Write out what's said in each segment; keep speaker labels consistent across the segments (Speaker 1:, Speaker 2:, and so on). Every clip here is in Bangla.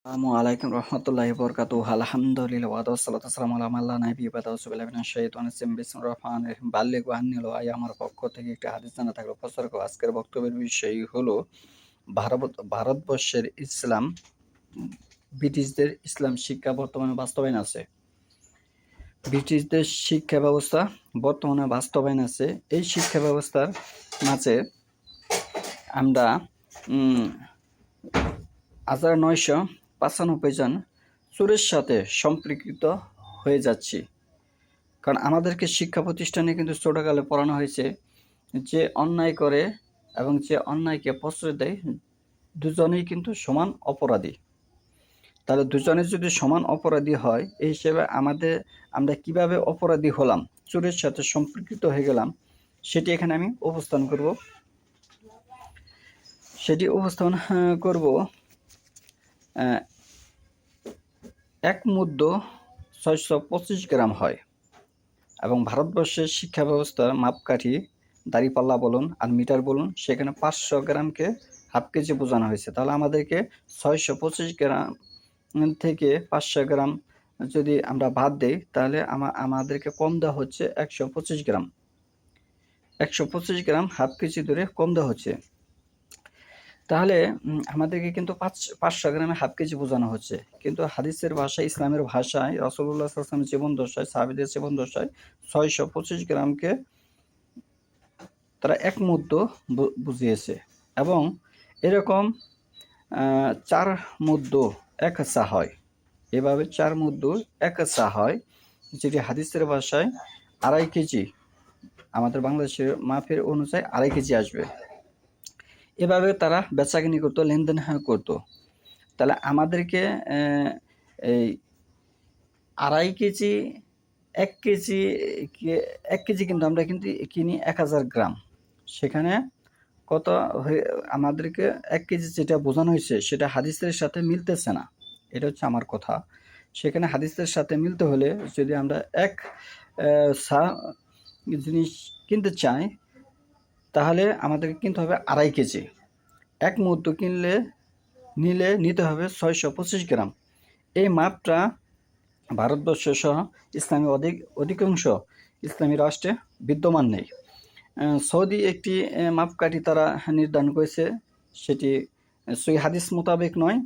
Speaker 1: আসসালামু আলাইকুম রহমতুল্লাহি বরকাতুহু আলহামদুলিল্লাহ ওয়াসসালাতু ওয়াসসালামু আলা মান লা নাবিয়্যা বা'দাহু আউযুবিল্লাহি মিনাশ শাইতানির রাজিম বিসমিল্লাহির রহমানির রহিম বাল্লিগু আন্নিল ওয়াই আমার পক্ষ থেকে একটা হাদিস জানা থাকলো প্রচার করো। আজকের বক্তব্যের বিষয় হলো ভারতবর্ষের ইসলাম ব্রিটিশদের ইসলাম শিক্ষা বর্তমানে বাস্তবায়ন আছে। ব্রিটিশদের শিক্ষা ব্যবস্থা বর্তমানে বাস্তবায়ন আছে। এই শিক্ষা ব্যবস্থার মাঝে আমরা 1995 জন চোরের সাথে সম্পৃক্ত হয়ে যাচ্ছি। কারণ আমাদেরকে শিক্ষা প্রতিষ্ঠানে কিন্তু ছোটকালে পড়ানো হয়েছে যে অন্যায় করে এবং যে অন্যায়কে প্রশ্রয় দেয় দুজনেই কিন্তু সমান অপরাধী। তাহলে দুজনে যদি সমান অপরাধী হয় এই হিসেবে আমরা কিভাবে অপরাধী হলাম, চোরের সাথে সম্পৃক্ত হয়ে গেলাম, সেটি এখানে আমি উপস্থাপন করব। এক মুদ্র 625 গ্রাম হয় এবং ভারতবর্ষের শিক্ষা ব্যবস্থার মাপকাঠি দাঁড়িপাল্লা বলুন আর মিটার বলুন, সেখানে 500 গ্রামকে হাফ কেজি বোঝানো হয়েছে। তাহলে আমাদেরকে 625 গ্রাম থেকে 500 গ্রাম যদি আমরা বাদ দিই তাহলে আমাদেরকে কম দেওয়া হচ্ছে 125 গ্রাম। 125 গ্রাম হাফ কেজি ধরে কম দেওয়া হচ্ছে। তাহলে আমাদেরকে কিন্তু 500 গ্রামে হাফ কেজি বোঝানো হচ্ছে। কিন্তু হাদিসের ভাষায়, ইসলামের ভাষায়, রাসূলুল্লাহ সাল্লাল্লাহু আলাইহি ওয়াসাল্লামের জীবন দশায়, সাহাবীদের জীবন দশায় 625 গ্রামকে তারা এক মুদ্র বুঝিয়েছে এবং এরকম 4 মুদ্র এক সা হয়। এভাবে 4 মুদ্র এক সা হয়, যেটি হাদিসের ভাষায় 2.5 কেজি, আমাদের বাংলাদেশের মাপের অনুযায়ী 2.5 কেজি আসবে। এভাবে তারা বেচাকেনি করতো, লেনদেন করতো। তাহলে আমাদেরকে এই 2.5 কেজি 1 কেজি 1 কেজি কিন্তু আমরা কিন্তু কিনি 1000 গ্রাম। সেখানে কত আমাদেরকে 1 কেজি যেটা বোঝানো হয়েছে সেটা হাদিসের সাথে মিলতেছে না। এটা হচ্ছে আমার কথা। সেখানে হাদিসের সাথে মিলতে হলে যদি আমরা এক সা জিনিস কিনতে চাই তাহলে আমাদেরকে কিনতে হবে 2.5 কেজি। এক মুদ্র নিতে হবে 625 গ্রাম। এই মাপটা ভারতবর্ষ সহ ইসলামী অধিকাংশ ইসলামী রাষ্ট্রে বিদ্যমান নেই। সৌদি একটি মাপকাঠি তারা নির্ধারণ করেছে, সেটি সহি হাদিস মোতাবেক নয়।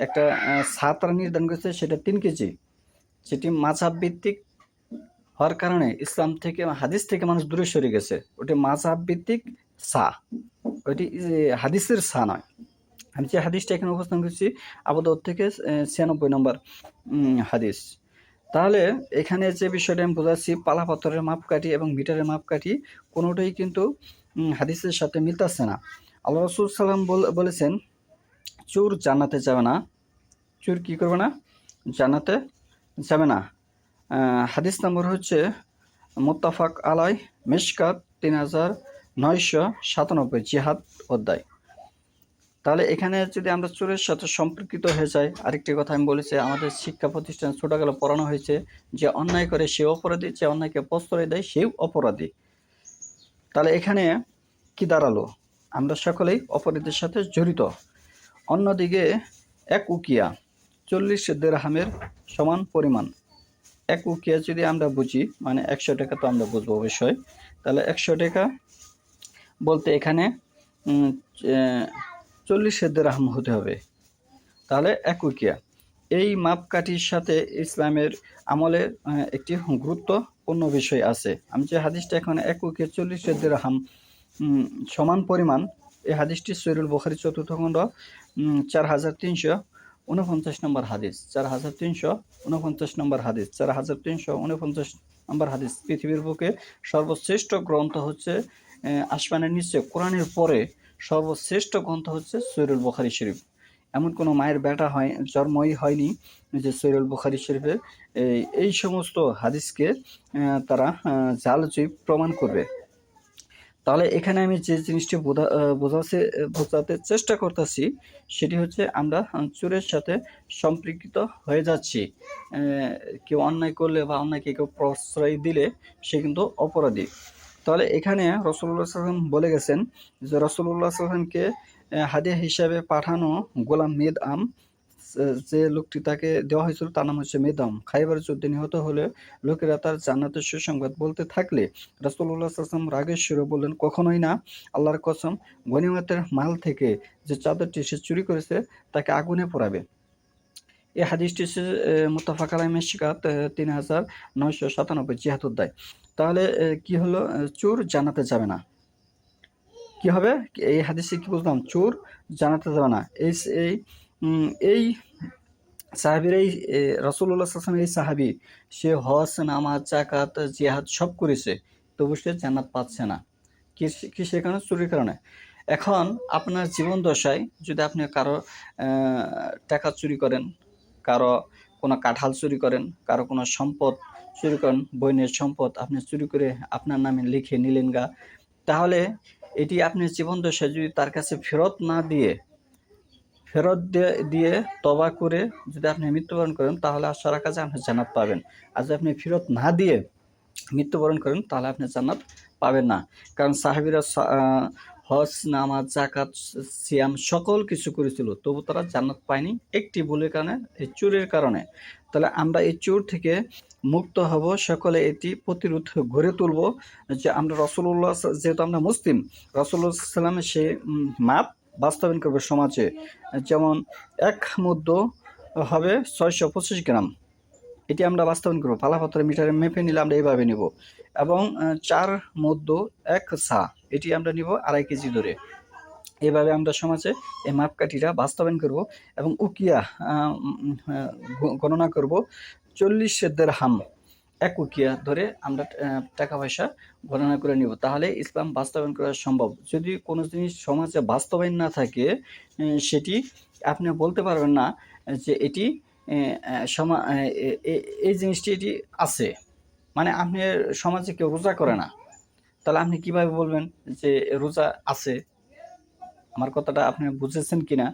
Speaker 1: একটা তারা নির্ধারণ করেছে, সেটা 3 কেজি, যেটি মাযহাব ভিত্তিক হওয়ার কারণে ইসলাম থেকে, হাদিস থেকে মানুষ দূরে সরে গেছে। ওটি মাযহাব ভিত্তিক সা, ওইটি হাদিসের সা নয়। আমি যে হাদিসটা এখানে উপস্থাপন করছি আবু দাউদ থেকে 96 নম্বর হাদিস। তাহলে এখানে যে বিষয়টা আমি বোঝাচ্ছি, পালা পাথরের মাপকাঠি এবং মিটারের মাপকাঠি কোনোটাই কিন্তু হাদিসের সাথে মিলতেছে না। আল্লাহ রাসূল সাল্লাম বলেছেন, চোর জান্নাতে যাবে না। চোর কি করবে না? জান্নাতে যাবে না। হাদিস নম্বর হচ্ছে মুত্তাফাক আলাই, মিশকাত 3997, জিহাদ অধ্যায়। তাহলে এখানে যদি আমরা চোরের সাথে সম্পর্কিত হয়ে যাই, আরেকটি কথা আমি বলেছি, আমাদের শিক্ষা প্রতিষ্ঠান ছোটবেলা পড়ানো হয়েছে যে অন্যায় করে সে অপরাধী, যে অন্যায়কে প্রশ্রয় দেয় সেই অপরাধী। তাহলে এখানে কি দাঁড়ালো? আমরা সকলেই অপরাধীর সাথে জড়িত। অন্যদিকে এক উকিয়া 40 দিরহামের সমান পরিমাণ। এক উকিয়া যদি আমরা বুঝি, মানে 100 টাকা তো আমরা বুঝবো অবশ্যই। তাহলে 100 টাকা বলতে এখানে 40 দিরহাম হতে হবে। তাহলে এক উকিয়া। এই মাপকাঠির সাথে ইসলামের আমলের একটি গুরুত্বপূর্ণ বিষয় আছে। আমি যে হাদিসটা এখানে এক উকিয়া 40 দিরহাম সমান পরিমাণ, এই হাদিসটি সহিহুল বুখারী 4th খণ্ড 4349 নম্বর হাদিস। 4349 নম্বর হাদিস। 4349 নম্বর হাদিস। পৃথিবীর বুকে সর্বশ্রেষ্ঠ গ্রন্থ হচ্ছে, আসমানের নিচে কোরআনের পরে সর্বশ্রেষ্ঠ গ্রন্থ হচ্ছে সহিহুল বুখারী শরীফ। এমন কোনো মায়ের বেটা জন্মই হয়নি যে সহিহুল বুখারী শরীফের এই সমস্ত হাদিসকে তারা জালজয়ী প্রমাণ করবে। তাহলে এখানে আমি যে জিনিসটি বোঝাতে চেষ্টা করতেছি সেটি হচ্ছে, আমরা চোরের সাথে সম্পৃক্ত হয়ে যাচ্ছি। কেউ অন্যায় করলে বা অন্যায়কে কেউ প্রশ্রয় দিলে সে কিন্তু অপরাধী। তাহলে এখানে রাসূলুল্লাহ সাল্লাল্লাহু আলাইহি ওয়াসাল্লাম বলে গেছেন যে রাসূলুল্লাহ সাল্লাল্লাহু আলাইহি ওয়াসাল্লামকে হাদিয়া হিসাবে পাঠানো গোলাম মিদআম যে লোকটি তাকে দেওয়া হয়েছিল তার নাম হচ্ছে মেদাম। খাইবার যুদ্ধে নিহত হলে লোকেরা তার জান্নাতের সুসংবাদ বলতে থাকলে রাসূলুল্লাহ সাল্লাল্লাহু আলাইহি ওয়াসাল্লাম রাগের সুরে বললেন, কখনোই না, আল্লাহর কসম, গনিমতের মাল থেকে যে চাদরটি সে চুরি করেছে তাকে আগুনে পোড়াবে। এই হাদিসটি হচ্ছে মুত্তাফাক আলাইহি মিশকাত ৩৯৯৭ জিহাদ অধ্যায়। তাহলে কি হলো, চোর জান্নাতে যাবে না। কি হবে, এই হাদিসে কি বুঝলাম, চোর জান্নাতে যাবে না। এই এই এই সাহাবীর এই রাসূলুল্লাহ সাল্লাল্লাহু আলাইহি ওয়াসাল্লাম এই সাহাবী, সে হজ, নামাজ, যাকাত, জিহাদ সব করেছে, তবু সে জান্নাত পাচ্ছে না। কিসের কারণে? চুরির কারণে। এখন আপনার জীবন দশায় যদি আপনি কারো টাকা চুরি করেন, কারো কোনো কাঁঠাল চুরি করেন, কারো কোনো সম্পদ চুরি করেন, বইনের সম্পদ আপনি চুরি করে আপনার নামে লিখে নিলেন গা, তাহলে এটি আপনার জীবন দশায় যদি তার কাছে ফেরত দিয়ে তওবা করে যদি আপনি মৃত্যুবরণ করেন, তাহলে আশা রাখা যায় আপনি জান্নাত পাবেন। আর যদি আপনি ফেরত না দিয়ে মৃত্যুবরণ করেন, তাহলে আপনি জান্নাত পাবেন না। কারণ সাহাবীরা হজ, নামাজ, যাকাত, সিয়াম সকল কিছু করেছিল, তবু তারা জান্নাত পায়নি একটি ভুলের কারণে, এই চোরের কারণে। তাহলে আমরা এই চোর থেকে মুক্ত হব, সকলে এটি প্রতিরোধ গড়ে তুলব, যে আমরা রাসূলুল্লাহ, যেহেতু আমরা মুসলিম, রাসূলুল্লাহ সাল্লাল্লাহু আলাইহি ওয়াসাল্লামের সেই মাপ বাস্তবায়ন করবে সমাজে। যেমন এক মুদ্দ হবে ৬২৫ গ্রাম, এটি আমরা বাস্তবায়ন করবো। পালাপাত্র মিটারে মেপে নিলে আমরা এইভাবে নিব। এবং ৪ মুদ্দ ১ সা, এটি আমরা নিব ২.৫ কেজি ধরে। এভাবে আমরা সমাজে এই মাপকাঠিটা বাস্তবায়ন করব এবং উকিয়া গণনা করব। ৪০ দিরহাম, ১ উকিয়া ধরে আমরা টাকা পয়সা গণনা করে নিব। তাহলে ইসলাম বাস্তবায়ন করা সম্ভব। যদি কোনো জিনিস সমাজে বাস্তবায়ন না থাকে, সেটি আপনি বলতে পারবেন না যে এটি এই জিনিসটি এটি আছে। মানে আপনার সমাজে কেউ রোজা করে না, তাহলে আপনি কিভাবে বলবেন যে রোজা আছে? আমার কথাটা আপনি বুঝেছেন কিনা?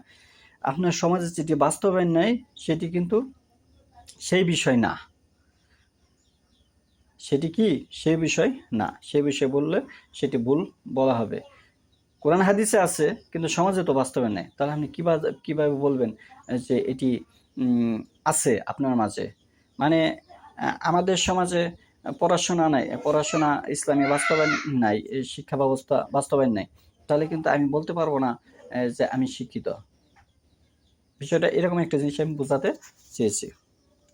Speaker 1: আপনার সমাজে যেটি বাস্তবায়ন নাই, সেটি কিন্তু সেই বিষয় না। সেটি কি? সেই বিষয় না। সেই বিষয় বললে সেটি ভুল বলা হবে। কোরআন হাদিসে আছে, কিন্তু সমাজে তো বাস্তবায়ন নাই। তাহলে আপনি কিভাবে বলবেন যে এটি আছে আপনার মাঝে? মানে আমাদের সমাজে পড়াশোনা নাই, পড়াশোনা ইসলামী বাস্তবায়ন নাই, শিক্ষা ব্যবস্থা বাস্তবায়ন নাই। তাহলে কিন্তু আমি বলতে পারবো না যে আমি শিক্ষিত। বিষয়টা এরকম একটা জিনিস আমি বোঝাতে চেয়েছি।